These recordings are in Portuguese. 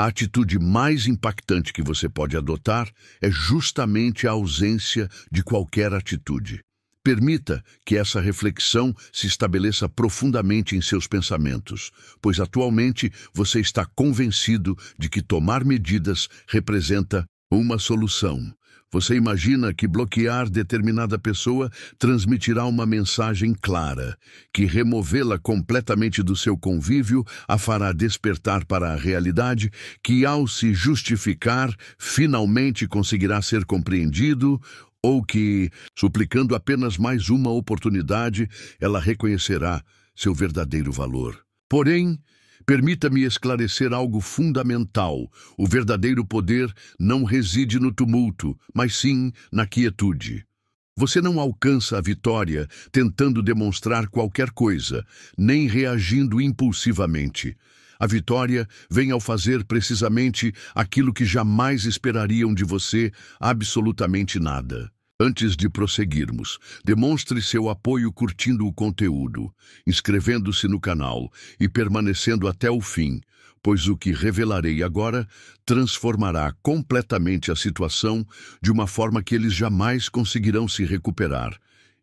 A atitude mais impactante que você pode adotar é justamente a ausência de qualquer atitude. Permita que essa reflexão se estabeleça profundamente em seus pensamentos, pois atualmente você está convencido de que tomar medidas representa uma solução. Você imagina que bloquear determinada pessoa transmitirá uma mensagem clara, que removê-la completamente do seu convívio a fará despertar para a realidade, que ao se justificar, finalmente conseguirá ser compreendido, ou que, suplicando apenas mais uma oportunidade, ela reconhecerá seu verdadeiro valor. Porém, permita-me esclarecer algo fundamental. O verdadeiro poder não reside no tumulto, mas sim na quietude. Você não alcança a vitória tentando demonstrar qualquer coisa, nem reagindo impulsivamente. A vitória vem ao fazer precisamente aquilo que jamais esperariam de você, absolutamente nada. Antes de prosseguirmos, demonstre seu apoio curtindo o conteúdo, inscrevendo-se no canal e permanecendo até o fim, pois o que revelarei agora transformará completamente a situação de uma forma que eles jamais conseguirão se recuperar.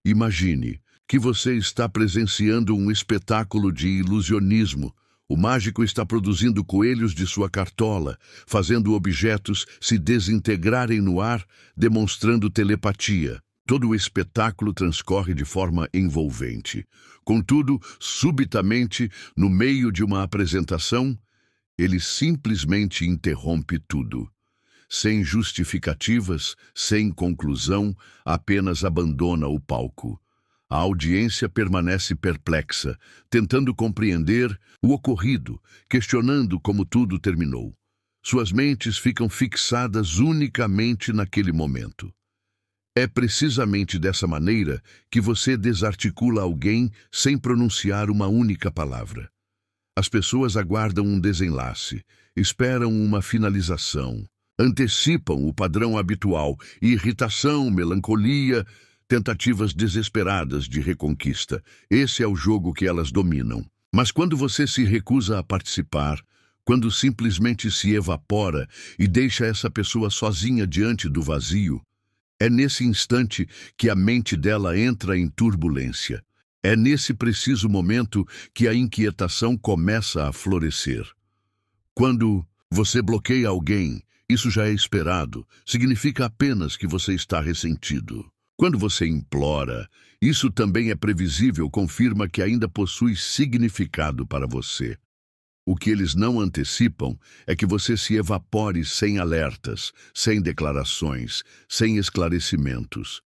Imagine que você está presenciando um espetáculo de ilusionismo. O mágico está produzindo coelhos de sua cartola, fazendo objetos se desintegrarem no ar, demonstrando telepatia. Todo o espetáculo transcorre de forma envolvente. Contudo, subitamente, no meio de uma apresentação, ele simplesmente interrompe tudo. Sem justificativas, sem conclusão, apenas abandona o palco. A audiência permanece perplexa, tentando compreender o ocorrido, questionando como tudo terminou. Suas mentes ficam fixadas unicamente naquele momento. É precisamente dessa maneira que você desarticula alguém sem pronunciar uma única palavra. As pessoas aguardam um desenlace, esperam uma finalização, antecipam o padrão habitual, irritação, melancolia, tentativas desesperadas de reconquista. Esse é o jogo que elas dominam. Mas quando você se recusa a participar, quando simplesmente se evapora e deixa essa pessoa sozinha diante do vazio, é nesse instante que a mente dela entra em turbulência. É nesse preciso momento que a inquietação começa a florescer. Quando você bloqueia alguém, isso já é esperado, significa apenas que você está ressentido. Quando você implora, isso também é previsível, confirma que ainda possui significado para você. O que eles não antecipam é que você se evapore sem alertas, sem declarações, sem esclarecimentos.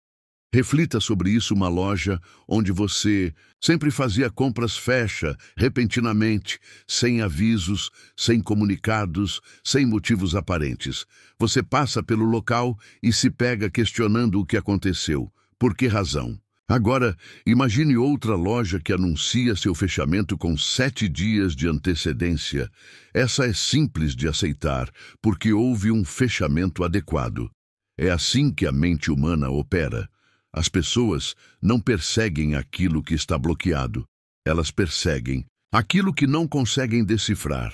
Reflita sobre isso. Uma loja onde você sempre fazia compras fecha repentinamente, sem avisos, sem comunicados, sem motivos aparentes. Você passa pelo local e se pega questionando o que aconteceu. Por que razão? Agora, imagine outra loja que anuncia seu fechamento com 7 dias de antecedência. Essa é simples de aceitar, porque houve um fechamento adequado. É assim que a mente humana opera. As pessoas não perseguem aquilo que está bloqueado. Elas perseguem aquilo que não conseguem decifrar.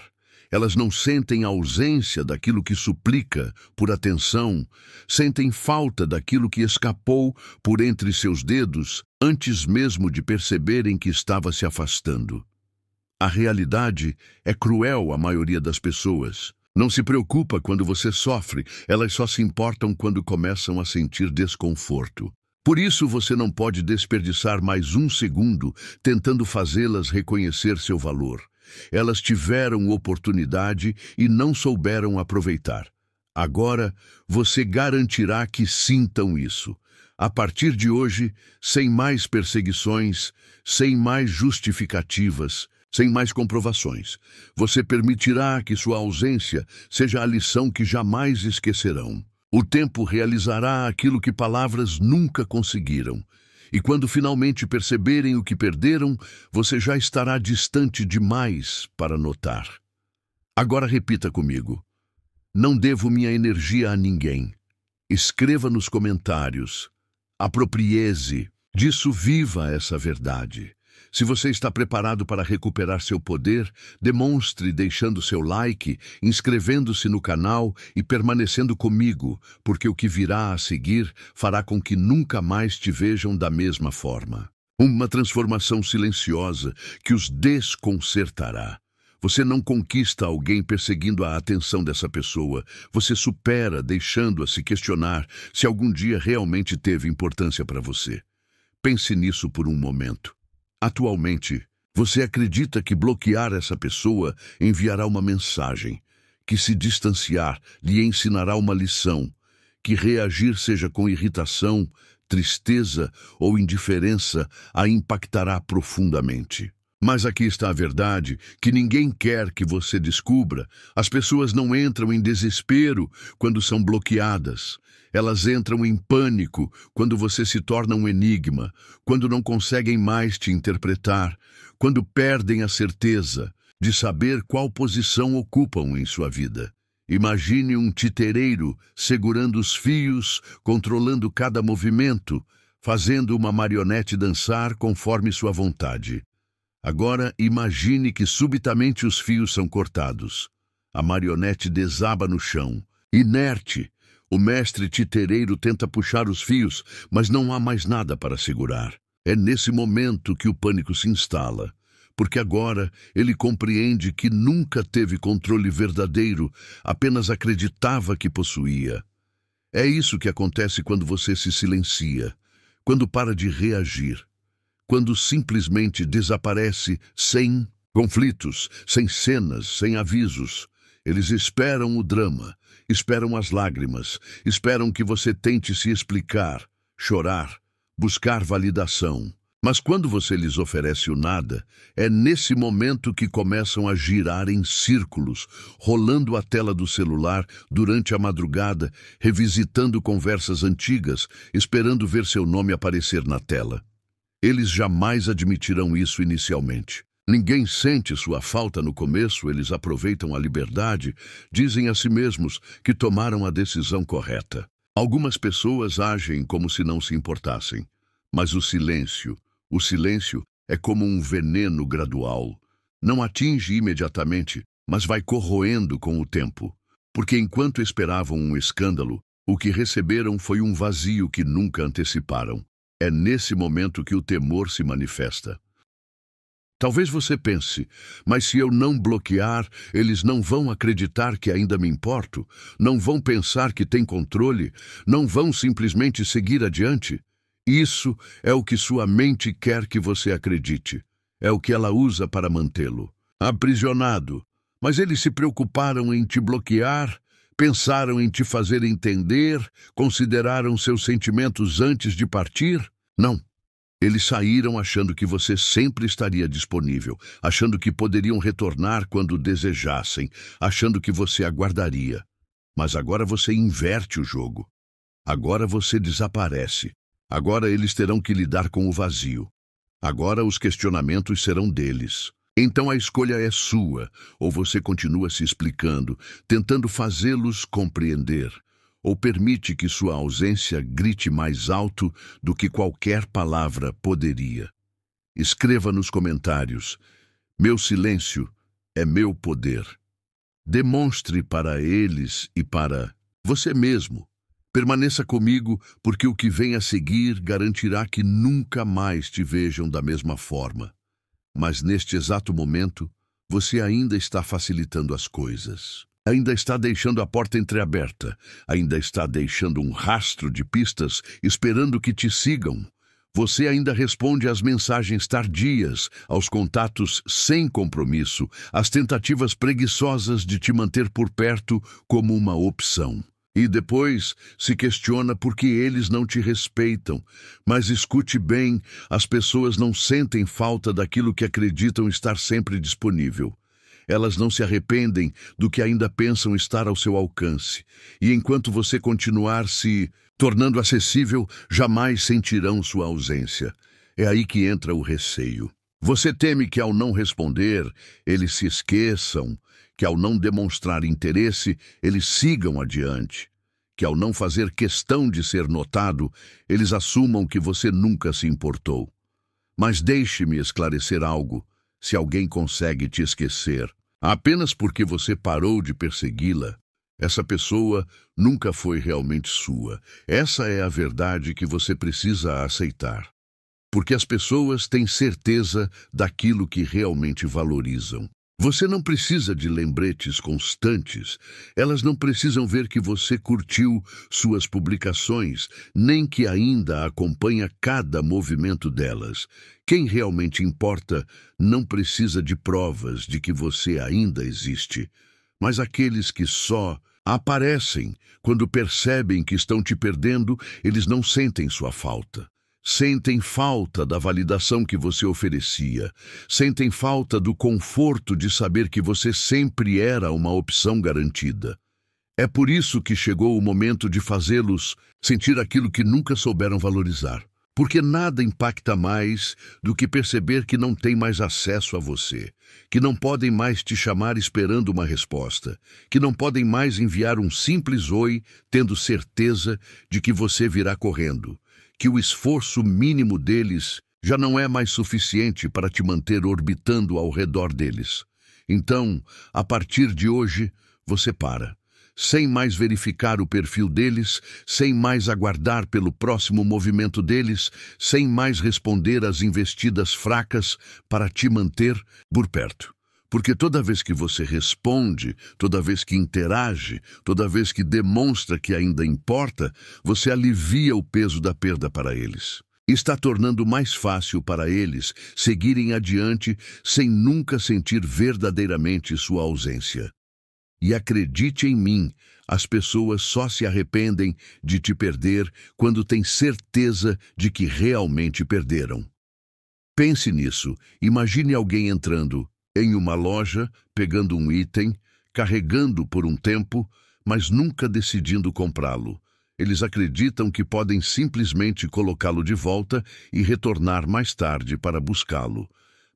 Elas não sentem a ausência daquilo que suplica por atenção, sentem falta daquilo que escapou por entre seus dedos antes mesmo de perceberem que estava se afastando. A realidade é cruel à maioria das pessoas. Não se preocupa quando você sofre, elas só se importam quando começam a sentir desconforto. Por isso você não pode desperdiçar mais um segundo tentando fazê-las reconhecer seu valor. Elas tiveram oportunidade e não souberam aproveitar. Agora, você garantirá que sintam isso. A partir de hoje, sem mais perseguições, sem mais justificativas, sem mais comprovações, você permitirá que sua ausência seja a lição que jamais esquecerão. O tempo realizará aquilo que palavras nunca conseguiram. E quando finalmente perceberem o que perderam, você já estará distante demais para notar. Agora repita comigo. Não devo minha energia a ninguém. Escreva nos comentários. Aproprie-se disso, viva essa verdade. Se você está preparado para recuperar seu poder, demonstre deixando seu like, inscrevendo-se no canal e permanecendo comigo, porque o que virá a seguir fará com que nunca mais te vejam da mesma forma. Uma transformação silenciosa que os desconcertará. Você não conquista alguém perseguindo a atenção dessa pessoa. Você supera deixando-a se questionar se algum dia realmente teve importância para você. Pense nisso por um momento. Atualmente, você acredita que bloquear essa pessoa enviará uma mensagem, que se distanciar lhe ensinará uma lição, que reagir seja com irritação, tristeza ou indiferença a impactará profundamente. Mas aqui está a verdade, que ninguém quer que você descubra. As pessoas não entram em desespero quando são bloqueadas. Elas entram em pânico quando você se torna um enigma, quando não conseguem mais te interpretar, quando perdem a certeza de saber qual posição ocupam em sua vida. Imagine um titereiro segurando os fios, controlando cada movimento, fazendo uma marionete dançar conforme sua vontade. Agora imagine que subitamente os fios são cortados. A marionete desaba no chão, inerte. O mestre titereiro tenta puxar os fios, mas não há mais nada para segurar. É nesse momento que o pânico se instala, porque agora ele compreende que nunca teve controle verdadeiro, apenas acreditava que possuía. É isso que acontece quando você se silencia, quando para de reagir, quando simplesmente desaparece sem conflitos, sem cenas, sem avisos. Eles esperam o drama, esperam as lágrimas, esperam que você tente se explicar, chorar, buscar validação. Mas quando você lhes oferece o nada, é nesse momento que começam a girar em círculos, rolando a tela do celular durante a madrugada, revisitando conversas antigas, esperando ver seu nome aparecer na tela. Eles jamais admitirão isso inicialmente. Ninguém sente sua falta no começo, eles aproveitam a liberdade, dizem a si mesmos que tomaram a decisão correta. Algumas pessoas agem como se não se importassem, mas o silêncio é como um veneno gradual. Não atinge imediatamente, mas vai corroendo com o tempo. Porque enquanto esperavam um escândalo, o que receberam foi um vazio que nunca anteciparam. É nesse momento que o temor se manifesta. Talvez você pense, mas se eu não bloquear, eles não vão acreditar que ainda me importo, não vão pensar que tem controle, não vão simplesmente seguir adiante. Isso é o que sua mente quer que você acredite. É o que ela usa para mantê-lo aprisionado. Mas eles se preocuparam em te bloquear, pensaram em te fazer entender, consideraram seus sentimentos antes de partir? Não. Eles saíram achando que você sempre estaria disponível, achando que poderiam retornar quando desejassem, achando que você aguardaria. Mas agora você inverte o jogo. Agora você desaparece. Agora eles terão que lidar com o vazio. Agora os questionamentos serão deles. Então a escolha é sua, ou você continua se explicando, tentando fazê-los compreender, ou permite que sua ausência grite mais alto do que qualquer palavra poderia. Escreva nos comentários: meu silêncio é meu poder. Demonstre para eles e para você mesmo. Permaneça comigo, porque o que vem a seguir garantirá que nunca mais te vejam da mesma forma. Mas neste exato momento, você ainda está facilitando as coisas. Ainda está deixando a porta entreaberta, ainda está deixando um rastro de pistas esperando que te sigam. Você ainda responde às mensagens tardias, aos contatos sem compromisso, às tentativas preguiçosas de te manter por perto como uma opção. E depois se questiona por que eles não te respeitam. Mas escute bem, as pessoas não sentem falta daquilo que acreditam estar sempre disponível. Elas não se arrependem do que ainda pensam estar ao seu alcance. E enquanto você continuar se tornando acessível, jamais sentirão sua ausência. É aí que entra o receio. Você teme que ao não responder, eles se esqueçam, que ao não demonstrar interesse, eles sigam adiante, que ao não fazer questão de ser notado, eles assumam que você nunca se importou. Mas deixe-me esclarecer algo. Se alguém consegue te esquecer apenas porque você parou de persegui-la, essa pessoa nunca foi realmente sua. Essa é a verdade que você precisa aceitar. Porque as pessoas têm certeza daquilo que realmente valorizam. Você não precisa de lembretes constantes. Elas não precisam ver que você curtiu suas publicações, nem que ainda acompanha cada movimento delas. Quem realmente importa não precisa de provas de que você ainda existe. Mas aqueles que só aparecem quando percebem que estão te perdendo, eles não sentem sua falta. Sentem falta da validação que você oferecia. Sentem falta do conforto de saber que você sempre era uma opção garantida. É por isso que chegou o momento de fazê-los sentir aquilo que nunca souberam valorizar. Porque nada impacta mais do que perceber que não têm mais acesso a você, que não podem mais te chamar esperando uma resposta, que não podem mais enviar um simples oi, tendo certeza de que você virá correndo, que o esforço mínimo deles já não é mais suficiente para te manter orbitando ao redor deles. Então, a partir de hoje, você para, sem mais verificar o perfil deles, sem mais aguardar pelo próximo movimento deles, sem mais responder às investidas fracas para te manter por perto. Porque toda vez que você responde, toda vez que interage, toda vez que demonstra que ainda importa, você alivia o peso da perda para eles. Está tornando mais fácil para eles seguirem adiante sem nunca sentir verdadeiramente sua ausência. E acredite em mim, as pessoas só se arrependem de te perder quando têm certeza de que realmente perderam. Pense nisso. Imagine alguém entrando em uma loja, pegando um item, carregando por um tempo, mas nunca decidindo comprá-lo. Eles acreditam que podem simplesmente colocá-lo de volta e retornar mais tarde para buscá-lo.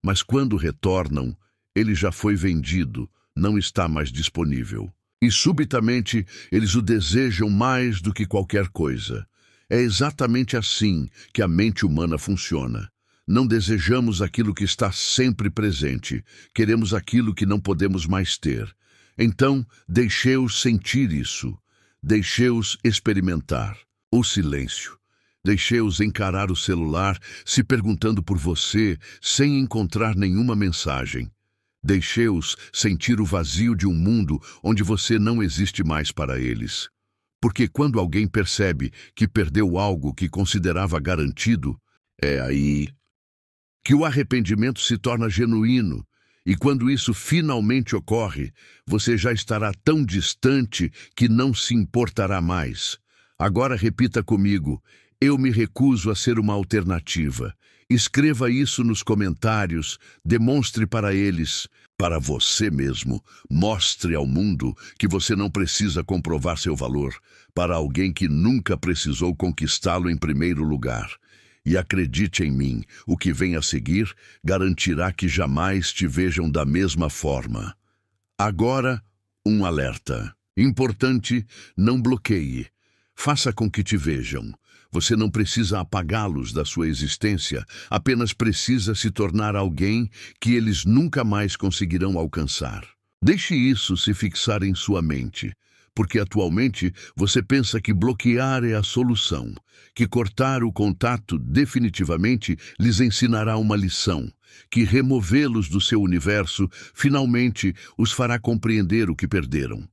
Mas quando retornam, ele já foi vendido, não está mais disponível. E subitamente eles o desejam mais do que qualquer coisa. É exatamente assim que a mente humana funciona. Não desejamos aquilo que está sempre presente, queremos aquilo que não podemos mais ter. Então, deixe-os sentir isso. Deixe-os experimentar o silêncio. Deixe-os encarar o celular, se perguntando por você, sem encontrar nenhuma mensagem. Deixe-os sentir o vazio de um mundo onde você não existe mais para eles. Porque quando alguém percebe que perdeu algo que considerava garantido, é aí que o arrependimento se torna genuíno. E quando isso finalmente ocorre, você já estará tão distante que não se importará mais. Agora repita comigo: eu me recuso a ser uma alternativa. Escreva isso nos comentários, demonstre para eles, para você mesmo. Mostre ao mundo que você não precisa comprovar seu valor para alguém que nunca precisou conquistá-lo em primeiro lugar. E acredite em mim, o que vem a seguir garantirá que jamais te vejam da mesma forma. Agora, um alerta. Importante, não bloqueie. Faça com que te vejam. Você não precisa apagá-los da sua existência, apenas precisa se tornar alguém que eles nunca mais conseguirão alcançar. Deixe isso se fixar em sua mente, porque atualmente você pensa que bloquear é a solução, que cortar o contato definitivamente lhes ensinará uma lição, que removê-los do seu universo finalmente os fará compreender o que perderam.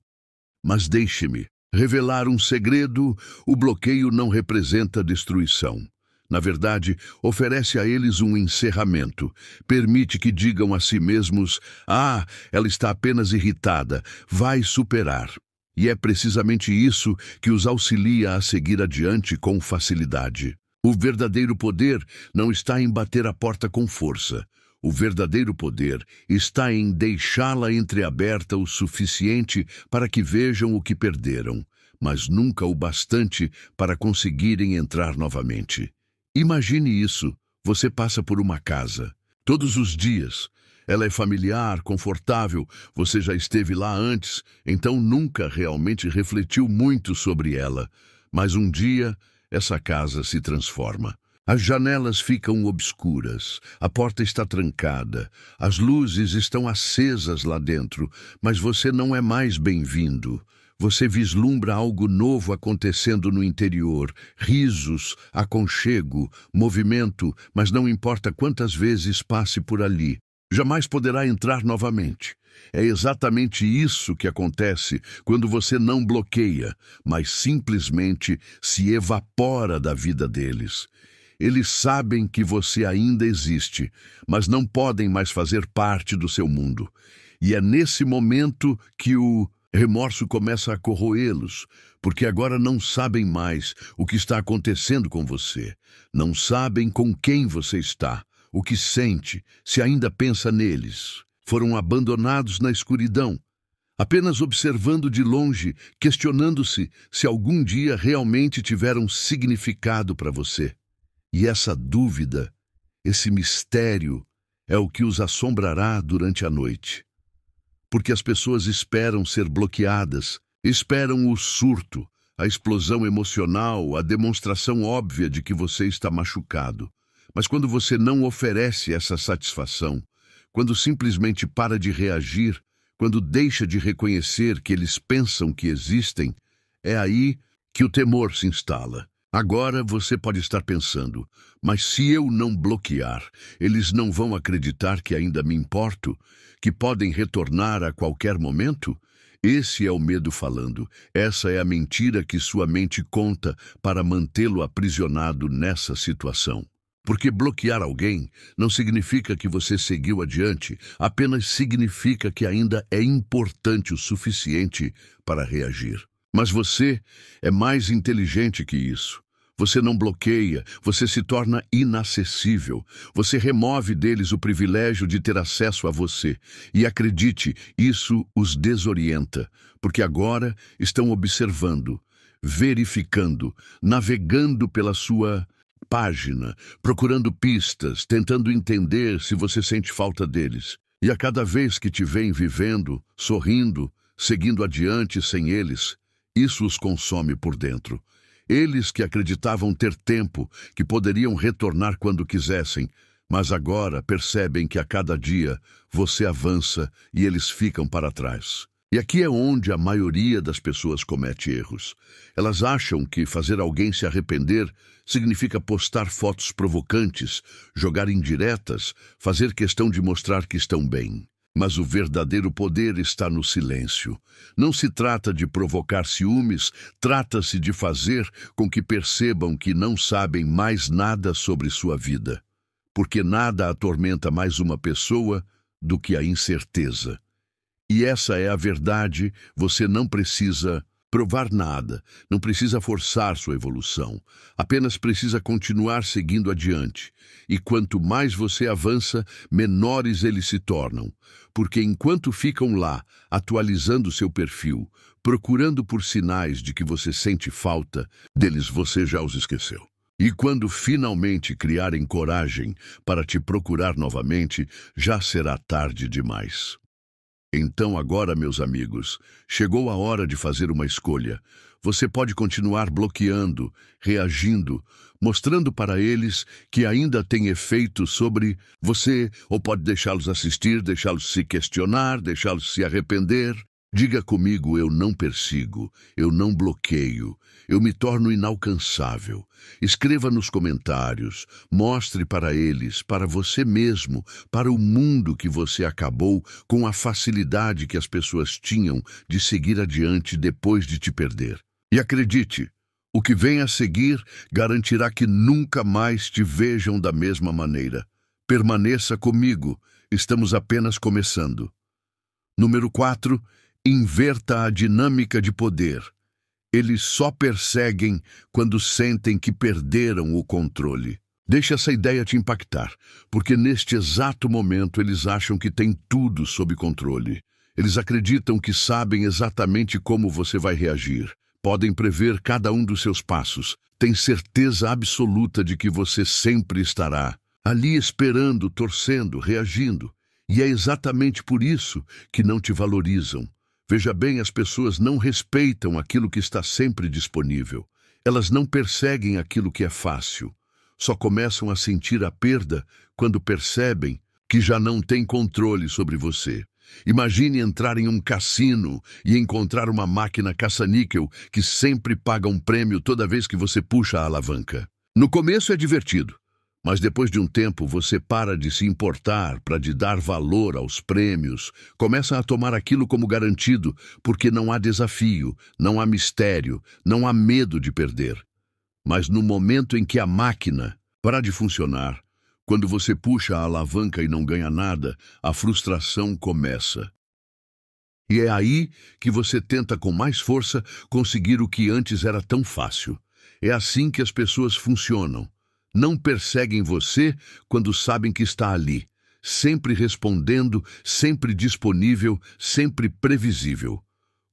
Mas deixe-me revelar um segredo: o bloqueio não representa destruição. Na verdade, oferece a eles um encerramento. Permite que digam a si mesmos: ah, ela está apenas irritada, vai superar. E é precisamente isso que os auxilia a seguir adiante com facilidade. O verdadeiro poder não está em bater a porta com força. O verdadeiro poder está em deixá-la entreaberta o suficiente para que vejam o que perderam, mas nunca o bastante para conseguirem entrar novamente. Imagine isso. Você passa por uma casa. Todos os dias. Ela é familiar, confortável, você já esteve lá antes, então nunca realmente refletiu muito sobre ela. Mas um dia, essa casa se transforma. As janelas ficam obscuras, a porta está trancada, as luzes estão acesas lá dentro, mas você não é mais bem-vindo. Você vislumbra algo novo acontecendo no interior, risos, aconchego, movimento, mas não importa quantas vezes passe por ali, jamais poderá entrar novamente. É exatamente isso que acontece quando você não bloqueia, mas simplesmente se evapora da vida deles. Eles sabem que você ainda existe, mas não podem mais fazer parte do seu mundo. E é nesse momento que o remorso começa a corroê-los, porque agora não sabem mais o que está acontecendo com você. Não sabem com quem você está, o que sente, se ainda pensa neles. Foram abandonados na escuridão, apenas observando de longe, questionando-se se algum dia realmente tiveram significado para você. E essa dúvida, esse mistério, é o que os assombrará durante a noite. Porque as pessoas esperam ser bloqueadas, esperam o surto, a explosão emocional, a demonstração óbvia de que você está machucado. Mas quando você não oferece essa satisfação, quando simplesmente para de reagir, quando deixa de reconhecer que eles pensam que existem, é aí que o temor se instala. Agora você pode estar pensando, mas se eu não bloquear, eles não vão acreditar que ainda me importo, que podem retornar a qualquer momento? Esse é o medo falando. Essa é a mentira que sua mente conta para mantê-lo aprisionado nessa situação. Porque bloquear alguém não significa que você seguiu adiante, apenas significa que ainda é importante o suficiente para reagir. Mas você é mais inteligente que isso. Você não bloqueia, você se torna inacessível. Você remove deles o privilégio de ter acesso a você. E acredite, isso os desorienta, porque agora estão observando, verificando, navegando pela sua página, procurando pistas, tentando entender se você sente falta deles. E a cada vez que te veem vivendo, sorrindo, seguindo adiante sem eles, isso os consome por dentro. Eles que acreditavam ter tempo, que poderiam retornar quando quisessem, mas agora percebem que a cada dia você avança e eles ficam para trás. E aqui é onde a maioria das pessoas comete erros. Elas acham que fazer alguém se arrepender significa postar fotos provocantes, jogar indiretas, fazer questão de mostrar que estão bem. Mas o verdadeiro poder está no silêncio. Não se trata de provocar ciúmes, trata-se de fazer com que percebam que não sabem mais nada sobre sua vida. Porque nada atormenta mais uma pessoa do que a incerteza. E essa é a verdade, você não precisa provar nada, não precisa forçar sua evolução, apenas precisa continuar seguindo adiante. E quanto mais você avança, menores eles se tornam, porque enquanto ficam lá, atualizando seu perfil, procurando por sinais de que você sente falta, deles você já os esqueceu. E quando finalmente criarem coragem para te procurar novamente, já será tarde demais. Então agora, meus amigos, chegou a hora de fazer uma escolha. Você pode continuar bloqueando, reagindo, mostrando para eles que ainda tem efeito sobre você, ou pode deixá-los assistir, deixá-los se questionar, deixá-los se arrepender. Diga comigo, eu não persigo, eu não bloqueio, eu me torno inalcançável. Escreva nos comentários, mostre para eles, para você mesmo, para o mundo que você acabou com a facilidade que as pessoas tinham de seguir adiante depois de te perder. E acredite, o que vem a seguir garantirá que nunca mais te vejam da mesma maneira. Permaneça comigo, estamos apenas começando. Número 4. Inverta a dinâmica de poder. Eles só perseguem quando sentem que perderam o controle. Deixe essa ideia te impactar, porque neste exato momento eles acham que têm tudo sob controle. Eles acreditam que sabem exatamente como você vai reagir. Podem prever cada um dos seus passos. Têm certeza absoluta de que você sempre estará ali esperando, torcendo, reagindo. E é exatamente por isso que não te valorizam. Veja bem, as pessoas não respeitam aquilo que está sempre disponível. Elas não perseguem aquilo que é fácil. só começam a sentir a perda quando percebem que já não têm controle sobre você. Imagine entrar em um cassino e encontrar uma máquina caça-níquel que sempre paga um prêmio toda vez que você puxa a alavanca. No começo é divertido, mas depois de um tempo você para de se importar para de dar valor aos prêmios, começa a tomar aquilo como garantido, porque não há desafio, não há mistério, não há medo de perder. Mas no momento em que a máquina para de funcionar, quando você puxa a alavanca e não ganha nada, a frustração começa. E é aí que você tenta com mais força conseguir o que antes era tão fácil. É assim que as pessoas funcionam. Não perseguem você quando sabem que está ali, sempre respondendo, sempre disponível, sempre previsível.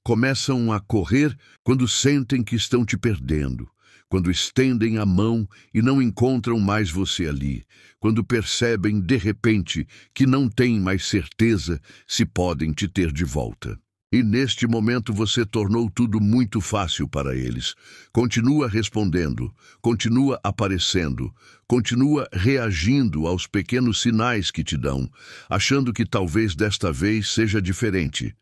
Começam a correr quando sentem que estão te perdendo, quando estendem a mão e não encontram mais você ali, quando percebem, de repente, que não têm mais certeza se podem te ter de volta. E neste momento você tornou tudo muito fácil para eles. Continua respondendo, continua aparecendo, continua reagindo aos pequenos sinais que te dão, achando que talvez desta vez seja diferente.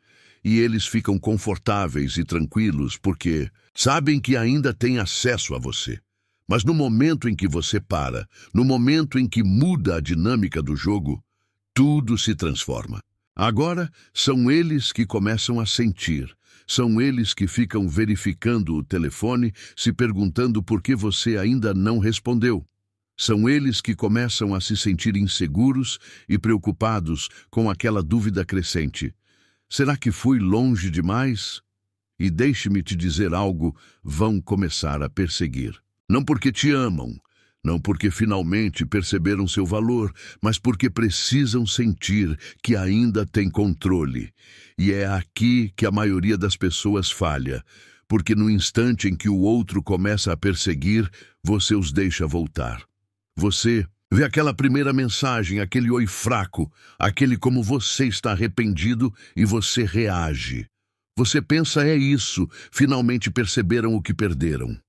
E eles ficam confortáveis e tranquilos porque sabem que ainda têm acesso a você. Mas no momento em que você para, no momento em que muda a dinâmica do jogo, tudo se transforma. Agora são eles que começam a sentir, são eles que ficam verificando o telefone, se perguntando por que você ainda não respondeu. São eles que começam a se sentir inseguros e preocupados com aquela dúvida crescente. Será que fui longe demais? E deixe-me te dizer algo, vão começar a perseguir. Não porque te amam, não porque finalmente perceberam seu valor, mas porque precisam sentir que ainda têm controle. E é aqui que a maioria das pessoas falha, porque no instante em que o outro começa a perseguir, você os deixa voltar. Você vê aquela primeira mensagem, aquele oi fraco, aquele como você está arrependido e você reage. Você pensa, é isso, finalmente perceberam o que perderam.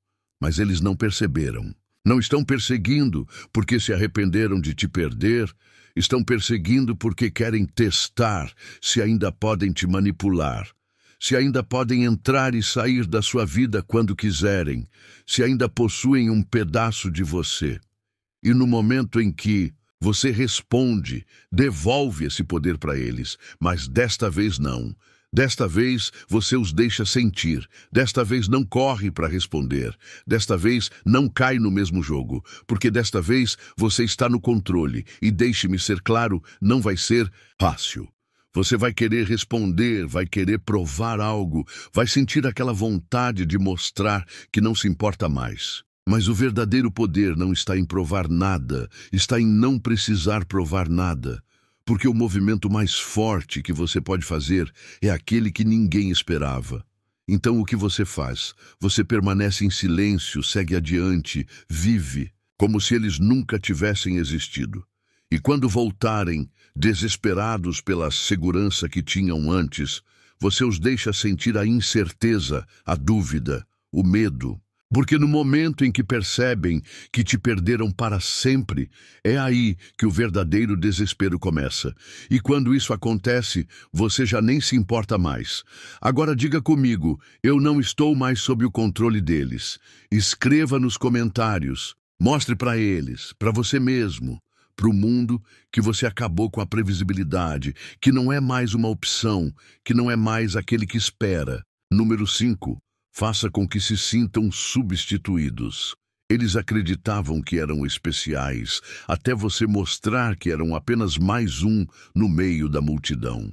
Mas eles não perceberam. Não estão perseguindo porque se arrependeram de te perder, estão perseguindo porque querem testar se ainda podem te manipular, se ainda podem entrar e sair da sua vida quando quiserem, se ainda possuem um pedaço de você. E no momento em que você responde, devolve esse poder para eles, mas desta vez não. Desta vez você os deixa sentir, desta vez não corre para responder, desta vez não cai no mesmo jogo, porque desta vez você está no controle e deixe-me ser claro, não vai ser fácil. Você vai querer responder, vai querer provar algo, vai sentir aquela vontade de mostrar que não se importa mais. Mas o verdadeiro poder não está em provar nada, está em não precisar provar nada. Porque o movimento mais forte que você pode fazer é aquele que ninguém esperava. Então o que você faz? Você permanece em silêncio, segue adiante, vive, como se eles nunca tivessem existido. E quando voltarem, desesperados pela segurança que tinham antes, você os deixa sentir a incerteza, a dúvida, o medo. Porque no momento em que percebem que te perderam para sempre, é aí que o verdadeiro desespero começa. E quando isso acontece, você já nem se importa mais. Agora diga comigo, eu não estou mais sob o controle deles. Escreva nos comentários, mostre para eles, para você mesmo, para o mundo, que você acabou com a previsibilidade, que não é mais uma opção, que não é mais aquele que espera. Número 5. Faça com que se sintam substituídos. Eles acreditavam que eram especiais, até você mostrar que eram apenas mais um no meio da multidão.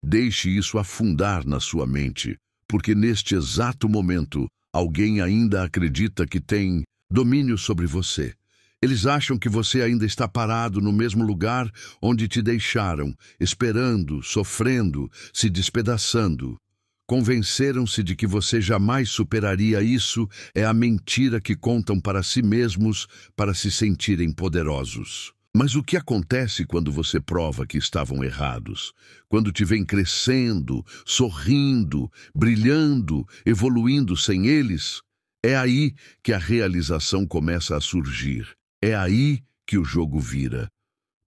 Deixe isso afundar na sua mente, porque neste exato momento, alguém ainda acredita que tem domínio sobre você. Eles acham que você ainda está parado no mesmo lugar onde te deixaram, esperando, sofrendo, se despedaçando. Convenceram-se de que você jamais superaria isso, é a mentira que contam para si mesmos para se sentirem poderosos. Mas o que acontece quando você prova que estavam errados? Quando te vem crescendo, sorrindo, brilhando, evoluindo sem eles? É aí que a realização começa a surgir. É aí que o jogo vira.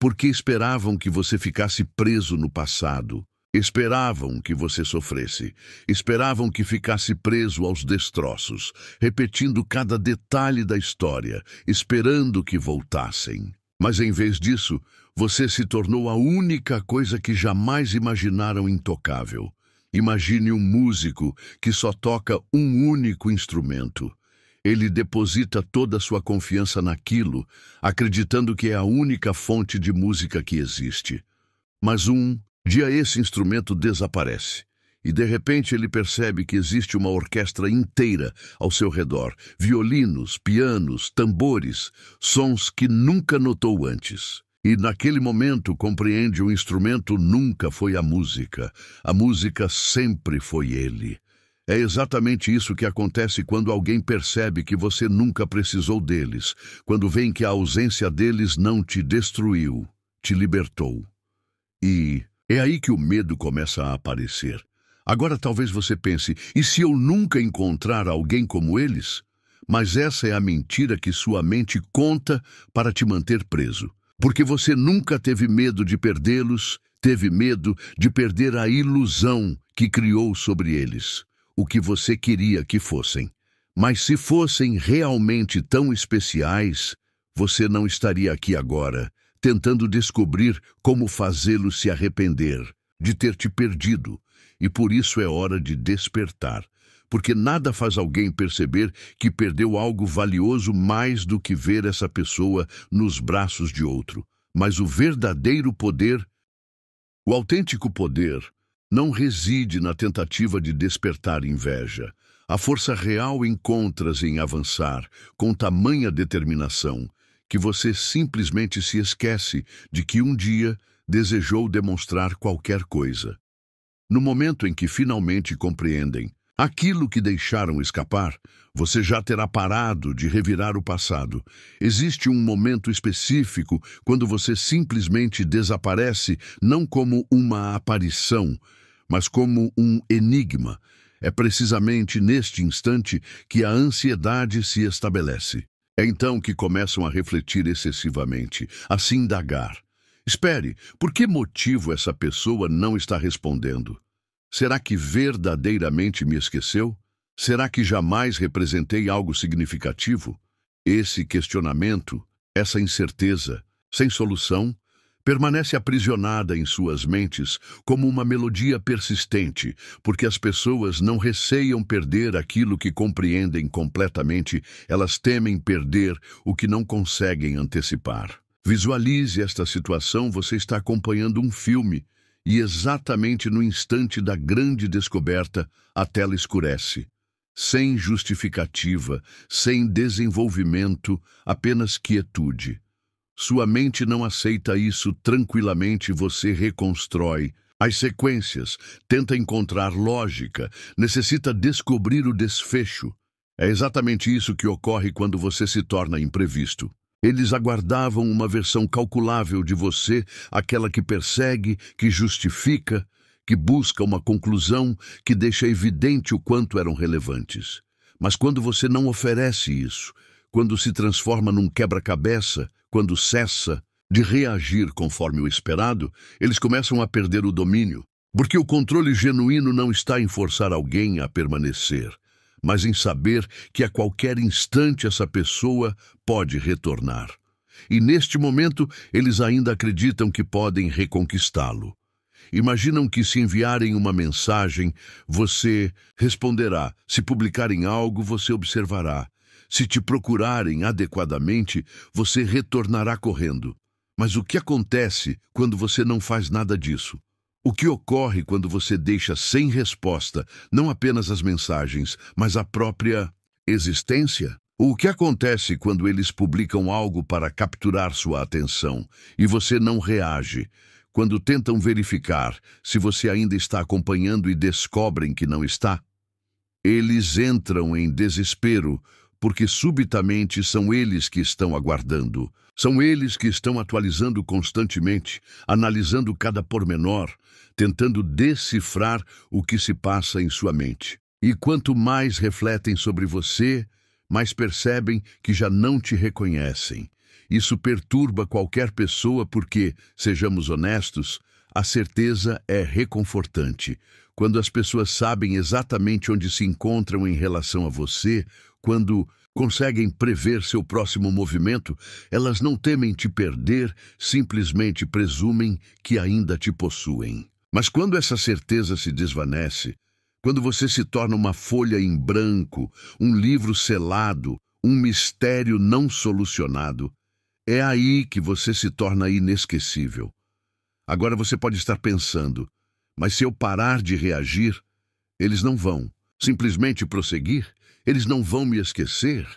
Porque esperavam que você ficasse preso no passado. Esperavam que você sofresse. Esperavam que ficasse preso aos destroços, repetindo cada detalhe da história, esperando que voltassem. Mas em vez disso, você se tornou a única coisa que jamais imaginaram intocável. Imagine um músico que só toca um único instrumento. Ele deposita toda a sua confiança naquilo, acreditando que é a única fonte de música que existe. Mas um dia esse instrumento desaparece, e de repente ele percebe que existe uma orquestra inteira ao seu redor, violinos, pianos, tambores, sons que nunca notou antes. E naquele momento compreende o instrumento nunca foi a música sempre foi ele. É exatamente isso que acontece quando alguém percebe que você nunca precisou deles, quando vem que a ausência deles não te destruiu, te libertou. E é aí que o medo começa a aparecer. Agora talvez você pense, e se eu nunca encontrar alguém como eles? Mas essa é a mentira que sua mente conta para te manter preso. Porque você nunca teve medo de perdê-los, teve medo de perder a ilusão que criou sobre eles. O que você queria que fossem. Mas se fossem realmente tão especiais, você não estaria aqui agora, tentando descobrir como fazê-los se arrepender de ter te perdido. E por isso é hora de despertar. Porque nada faz alguém perceber que perdeu algo valioso mais do que ver essa pessoa nos braços de outro. Mas o verdadeiro poder, o autêntico poder, não reside na tentativa de despertar inveja. A força real encontra-se em avançar, com tamanha determinação, que você simplesmente se esquece de que um dia desejou demonstrar qualquer coisa. No momento em que finalmente compreendem aquilo que deixaram escapar, você já terá parado de revirar o passado. Existe um momento específico quando você simplesmente desaparece, não como uma aparição, mas como um enigma. É precisamente neste instante que a ansiedade se estabelece. É então que começam a refletir excessivamente, a se indagar. Espere, por que motivo essa pessoa não está respondendo? Será que verdadeiramente me esqueceu? Será que jamais representei algo significativo? Esse questionamento, essa incerteza, sem solução, permanece aprisionada em suas mentes como uma melodia persistente, porque as pessoas não receiam perder aquilo que compreendem completamente, elas temem perder o que não conseguem antecipar. Visualize esta situação, você está acompanhando um filme, e exatamente no instante da grande descoberta, a tela escurece. Sem justificativa, sem desenvolvimento, apenas quietude. Sua mente não aceita isso tranquilamente, você reconstrói as sequências, tenta encontrar lógica, necessita descobrir o desfecho. É exatamente isso que ocorre quando você se torna imprevisto. Eles aguardavam uma versão calculável de você, aquela que persegue, que justifica, que busca uma conclusão, que deixa evidente o quanto eram relevantes. Mas quando você não oferece isso, quando se transforma num quebra-cabeça, quando cessa de reagir conforme o esperado, eles começam a perder o domínio. Porque o controle genuíno não está em forçar alguém a permanecer, mas em saber que a qualquer instante essa pessoa pode retornar. E neste momento, eles ainda acreditam que podem reconquistá-lo. Imaginam que se enviarem uma mensagem, você responderá. Se publicarem algo, você observará. Se te procurarem adequadamente, você retornará correndo. Mas o que acontece quando você não faz nada disso? O que ocorre quando você deixa sem resposta não apenas as mensagens, mas a própria existência? O que acontece quando eles publicam algo para capturar sua atenção e você não reage? Quando tentam verificar se você ainda está acompanhando e descobrem que não está? Eles entram em desespero, porque subitamente são eles que estão aguardando. São eles que estão atualizando constantemente, analisando cada pormenor, tentando decifrar o que se passa em sua mente. E quanto mais refletem sobre você, mais percebem que já não te reconhecem. Isso perturba qualquer pessoa porque, sejamos honestos, a certeza é reconfortante. Quando as pessoas sabem exatamente onde se encontram em relação a você, quando conseguem prever seu próximo movimento, elas não temem te perder, simplesmente presumem que ainda te possuem. Mas quando essa certeza se desvanece, quando você se torna uma folha em branco, um livro selado, um mistério não solucionado, é aí que você se torna inesquecível. Agora você pode estar pensando, mas se eu parar de reagir, eles não vão simplesmente prosseguir? Eles não vão me esquecer?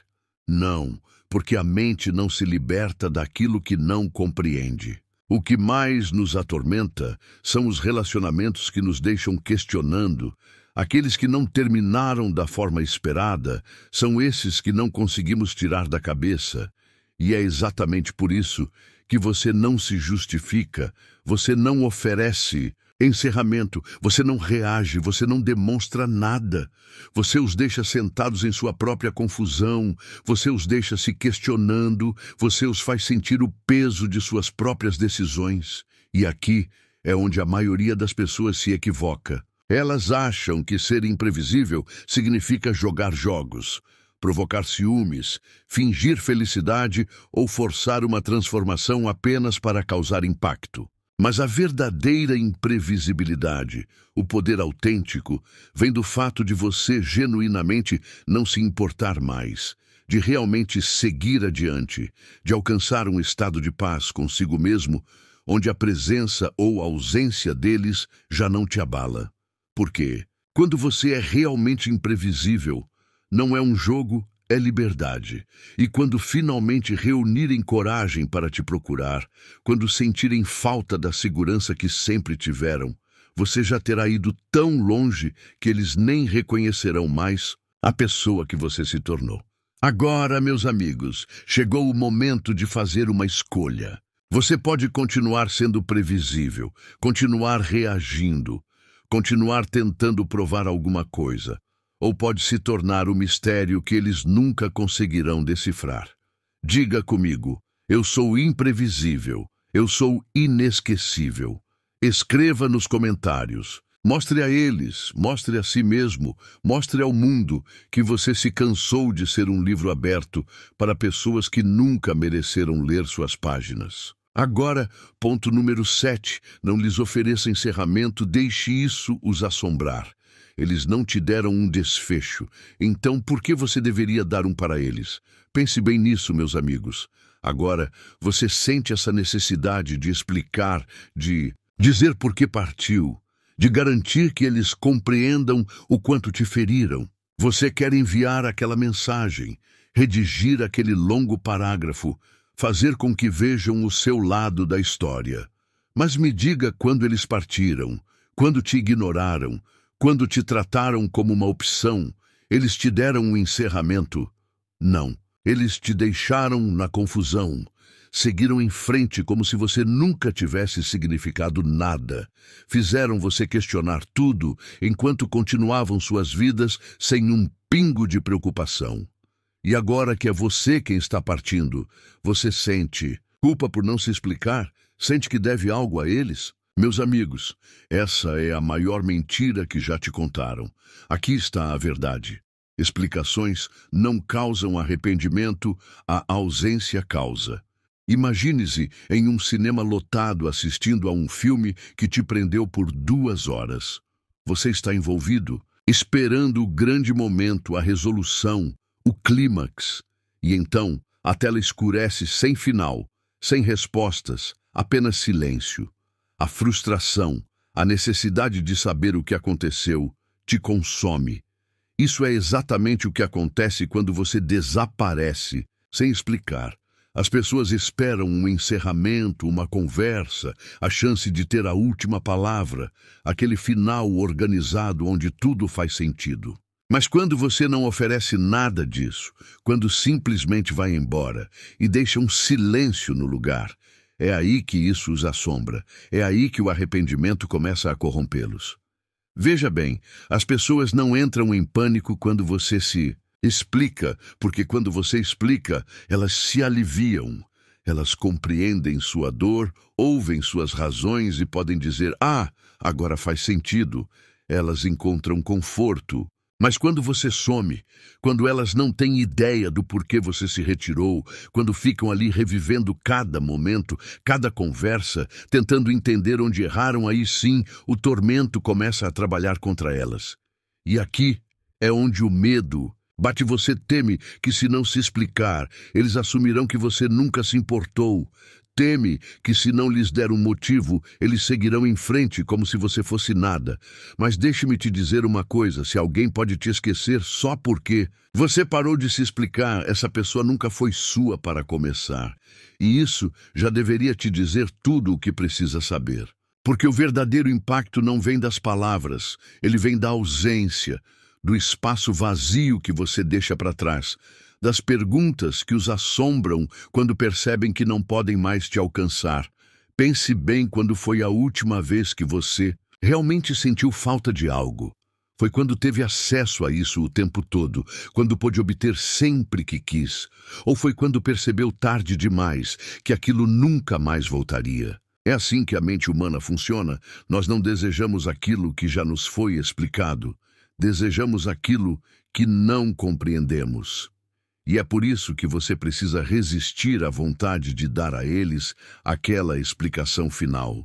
Não, porque a mente não se liberta daquilo que não compreende. O que mais nos atormenta são os relacionamentos que nos deixam questionando. Aqueles que não terminaram da forma esperada são esses que não conseguimos tirar da cabeça. E é exatamente por isso que você não se justifica, você não oferece encerramento, você não reage, você não demonstra nada. Você os deixa sentados em sua própria confusão, você os deixa se questionando, você os faz sentir o peso de suas próprias decisões. E aqui é onde a maioria das pessoas se equivoca. Elas acham que ser imprevisível significa jogar jogos, provocar ciúmes, fingir felicidade ou forçar uma transformação apenas para causar impacto. Mas a verdadeira imprevisibilidade, o poder autêntico, vem do fato de você genuinamente não se importar mais, de realmente seguir adiante, de alcançar um estado de paz consigo mesmo, onde a presença ou a ausência deles já não te abala. Por quê? Quando você é realmente imprevisível, não é um jogo, é liberdade. E quando finalmente reunirem coragem para te procurar, quando sentirem falta da segurança que sempre tiveram, você já terá ido tão longe que eles nem reconhecerão mais a pessoa que você se tornou. Agora, meus amigos, chegou o momento de fazer uma escolha. Você pode continuar sendo previsível, continuar reagindo, continuar tentando provar alguma coisa, ou pode se tornar o mistério que eles nunca conseguirão decifrar. Diga comigo, eu sou imprevisível, eu sou inesquecível. Escreva nos comentários. Mostre a eles, mostre a si mesmo, mostre ao mundo que você se cansou de ser um livro aberto para pessoas que nunca mereceram ler suas páginas. Agora, ponto número 7, não lhes ofereça encerramento, deixe isso os assombrar. Eles não te deram um desfecho, então por que você deveria dar um para eles? Pense bem nisso, meus amigos. Agora, você sente essa necessidade de explicar, de dizer por que partiu, de garantir que eles compreendam o quanto te feriram. Você quer enviar aquela mensagem, redigir aquele longo parágrafo, fazer com que vejam o seu lado da história. Mas me diga quando eles partiram, quando te ignoraram, quando te trataram como uma opção, eles te deram um encerramento? Não, eles te deixaram na confusão. Seguiram em frente como se você nunca tivesse significado nada. Fizeram você questionar tudo, enquanto continuavam suas vidas sem um pingo de preocupação. E agora que é você quem está partindo, você sente culpa por não se explicar? Sente que deve algo a eles? Meus amigos, essa é a maior mentira que já te contaram. Aqui está a verdade. Explicações não causam arrependimento, a ausência causa. Imagine-se em um cinema lotado assistindo a um filme que te prendeu por 2 horas. Você está envolvido, esperando o grande momento, a resolução, o clímax. E então, a tela escurece sem final, sem respostas, apenas silêncio. A frustração, a necessidade de saber o que aconteceu, te consome. Isso é exatamente o que acontece quando você desaparece, sem explicar. As pessoas esperam um encerramento, uma conversa, a chance de ter a última palavra, aquele final organizado onde tudo faz sentido. Mas quando você não oferece nada disso, quando simplesmente vai embora e deixa um silêncio no lugar, é aí que isso os assombra, é aí que o arrependimento começa a corrompê-los. Veja bem, as pessoas não entram em pânico quando você se explica, porque quando você explica, elas se aliviam. Elas compreendem sua dor, ouvem suas razões e podem dizer: "Ah, agora faz sentido." Elas encontram conforto. Mas quando você some, quando elas não têm ideia do porquê você se retirou, quando ficam ali revivendo cada momento, cada conversa, tentando entender onde erraram, aí sim o tormento começa a trabalhar contra elas. E aqui é onde o medo bate. Você teme que, se não se explicar, eles assumirão que você nunca se importou. Teme que, se não lhes der um motivo, eles seguirão em frente como se você fosse nada. Mas deixe-me te dizer uma coisa: se alguém pode te esquecer só porque você parou de se explicar, essa pessoa nunca foi sua para começar. E isso já deveria te dizer tudo o que precisa saber. Porque o verdadeiro impacto não vem das palavras, ele vem da ausência, do espaço vazio que você deixa para trás, das perguntas que os assombram quando percebem que não podem mais te alcançar. Pense bem quando foi a última vez que você realmente sentiu falta de algo. Foi quando teve acesso a isso o tempo todo, quando pôde obter sempre que quis, ou foi quando percebeu tarde demais que aquilo nunca mais voltaria. É assim que a mente humana funciona. Nós não desejamos aquilo que já nos foi explicado. Desejamos aquilo que não compreendemos. E é por isso que você precisa resistir à vontade de dar a eles aquela explicação final.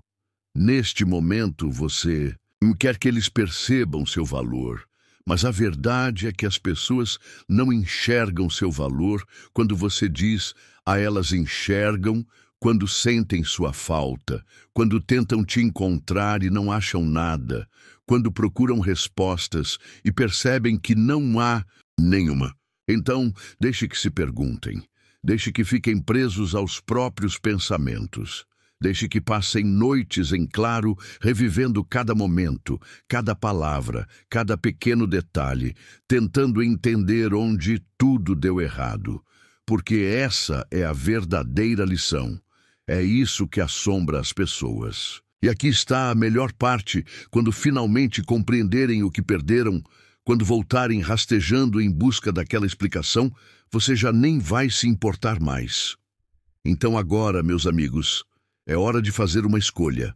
Neste momento, você quer que eles percebam seu valor, mas a verdade é que as pessoas não enxergam seu valor quando você diz a elas. Enxergam quando sentem sua falta, quando tentam te encontrar e não acham nada, quando procuram respostas e percebem que não há nenhuma. Então, deixe que se perguntem, deixe que fiquem presos aos próprios pensamentos, deixe que passem noites em claro, revivendo cada momento, cada palavra, cada pequeno detalhe, tentando entender onde tudo deu errado, porque essa é a verdadeira lição. É isso que assombra as pessoas. E aqui está a melhor parte: quando finalmente compreenderem o que perderam, quando voltarem rastejando em busca daquela explicação, você já nem vai se importar mais. Então agora, meus amigos, é hora de fazer uma escolha.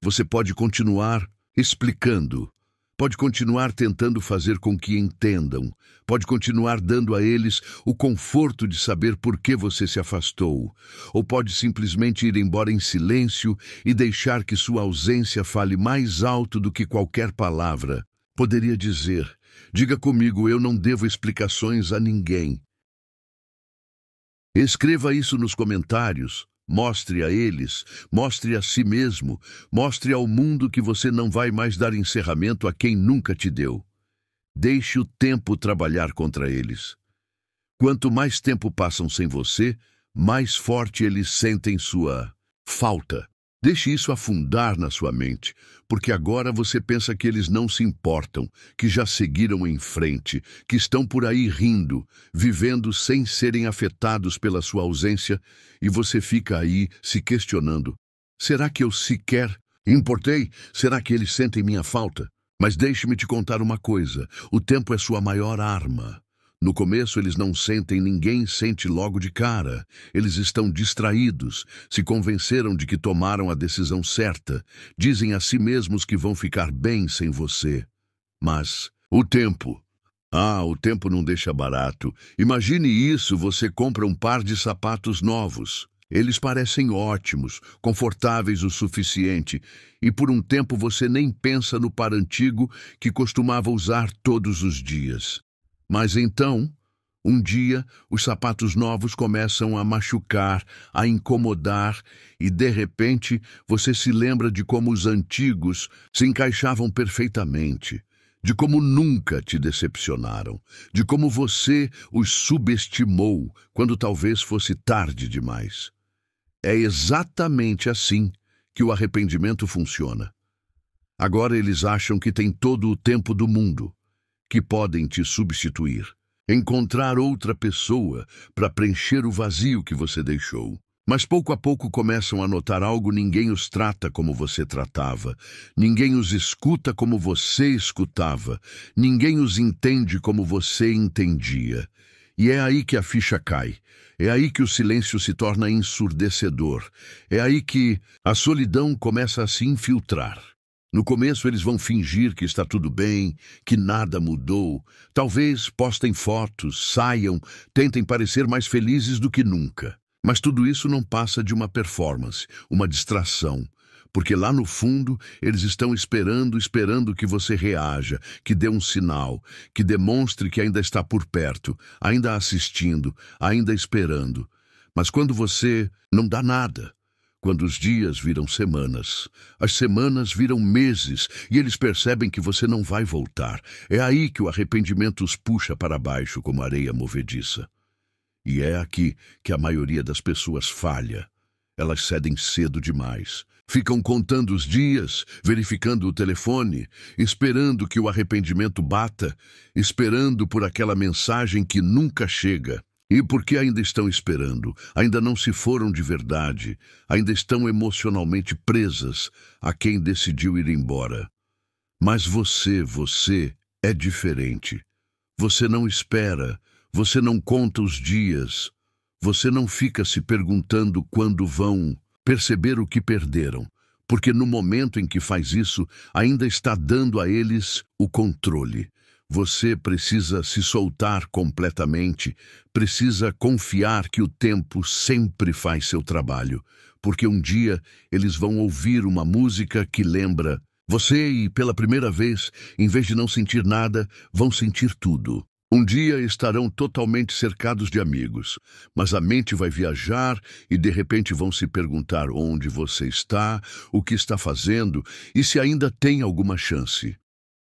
Você pode continuar explicando, pode continuar tentando fazer com que entendam, pode continuar dando a eles o conforto de saber por que você se afastou, ou pode simplesmente ir embora em silêncio e deixar que sua ausência fale mais alto do que qualquer palavra poderia dizer. Diga comigo: eu não devo explicações a ninguém. Escreva isso nos comentários. Mostre a eles, mostre a si mesmo, mostre ao mundo que você não vai mais dar encerramento a quem nunca te deu. Deixe o tempo trabalhar contra eles. Quanto mais tempo passam sem você, mais forte eles sentem sua falta. Deixe isso afundar na sua mente, porque agora você pensa que eles não se importam, que já seguiram em frente, que estão por aí rindo, vivendo sem serem afetados pela sua ausência, e você fica aí se questionando: será que eu sequer importei? Será que eles sentem minha falta? Mas deixe-me te contar uma coisa: o tempo é sua maior arma. No começo eles não sentem, ninguém sente logo de cara. Eles estão distraídos, se convenceram de que tomaram a decisão certa, dizem a si mesmos que vão ficar bem sem você. Mas o tempo não deixa barato. Imagine isso: você compra um par de sapatos novos. Eles parecem ótimos, confortáveis o suficiente, e por um tempo você nem pensa no par antigo que costumava usar todos os dias. Mas então, um dia, os sapatos novos começam a machucar, a incomodar, e de repente você se lembra de como os antigos se encaixavam perfeitamente, de como nunca te decepcionaram, de como você os subestimou quando talvez fosse tarde demais. É exatamente assim que o arrependimento funciona. Agora eles acham que têm todo o tempo do mundo, que podem te substituir, encontrar outra pessoa para preencher o vazio que você deixou. Mas pouco a pouco começam a notar algo: ninguém os trata como você tratava, ninguém os escuta como você escutava, ninguém os entende como você entendia. E é aí que a ficha cai. É aí que o silêncio se torna ensurdecedor. É aí que a solidão começa a se infiltrar. No começo eles vão fingir que está tudo bem, que nada mudou. Talvez postem fotos, saiam, tentem parecer mais felizes do que nunca. Mas tudo isso não passa de uma performance, uma distração. Porque lá no fundo, eles estão esperando que você reaja, que dê um sinal, que demonstre que ainda está por perto, ainda assistindo, ainda esperando. Mas quando você não dá nada, quando os dias viram semanas, as semanas viram meses e eles percebem que você não vai voltar, é aí que o arrependimento os puxa para baixo como areia movediça. E é aqui que a maioria das pessoas falha. Elas cedem cedo demais. Ficam contando os dias, verificando o telefone, esperando que o arrependimento bata, esperando por aquela mensagem que nunca chega. E porque ainda estão esperando, ainda não se foram de verdade, ainda estão emocionalmente presas a quem decidiu ir embora. Mas você é diferente. Você não espera, você não conta os dias, você não fica se perguntando quando vão perceber o que perderam, porque no momento em que faz isso, ainda está dando a eles o controle. Você precisa se soltar completamente, precisa confiar que o tempo sempre faz seu trabalho, porque um dia eles vão ouvir uma música que lembra você e, pela primeira vez, em vez de não sentir nada, vão sentir tudo. Um dia estarão totalmente cercados de amigos, mas a mente vai viajar e de repente vão se perguntar onde você está, o que está fazendo e se ainda tem alguma chance.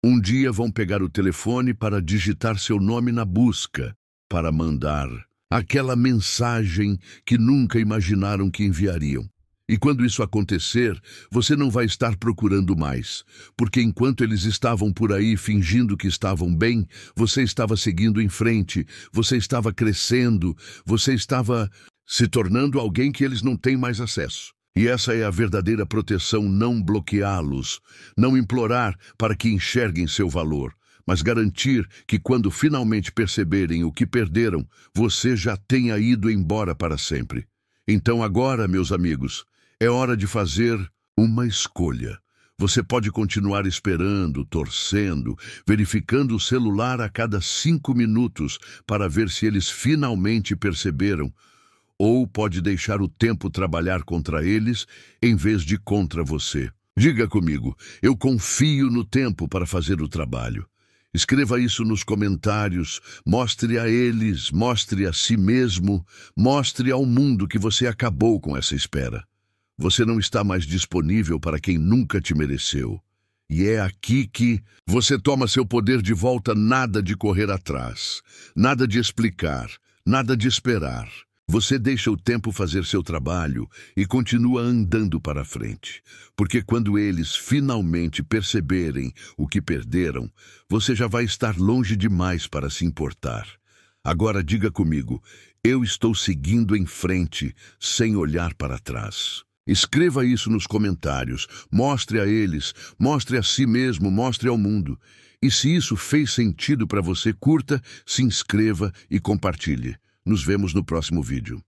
Um dia vão pegar o telefone para digitar seu nome na busca, para mandar aquela mensagem que nunca imaginaram que enviariam. E quando isso acontecer, você não vai estar procurando mais, porque enquanto eles estavam por aí fingindo que estavam bem, você estava seguindo em frente, você estava crescendo, você estava se tornando alguém que eles não têm mais acesso. E essa é a verdadeira proteção, não bloqueá-los, não implorar para que enxerguem seu valor, mas garantir que quando finalmente perceberem o que perderam, você já tenha ido embora para sempre. Então agora, meus amigos, é hora de fazer uma escolha. Você pode continuar esperando, torcendo, verificando o celular a cada 5 minutos para ver se eles finalmente perceberam, ou pode deixar o tempo trabalhar contra eles em vez de contra você. Diga comigo, eu confio no tempo para fazer o trabalho. Escreva isso nos comentários, mostre a eles, mostre a si mesmo, mostre ao mundo que você acabou com essa espera. Você não está mais disponível para quem nunca te mereceu. E é aqui que você toma seu poder de volta, nada de correr atrás, nada de explicar, nada de esperar. Você deixa o tempo fazer seu trabalho e continua andando para frente. Porque quando eles finalmente perceberem o que perderam, você já vai estar longe demais para se importar. Agora diga comigo, eu estou seguindo em frente sem olhar para trás. Escreva isso nos comentários, mostre a eles, mostre a si mesmo, mostre ao mundo. E se isso fez sentido para você, curta, se inscreva e compartilhe. Nos vemos no próximo vídeo.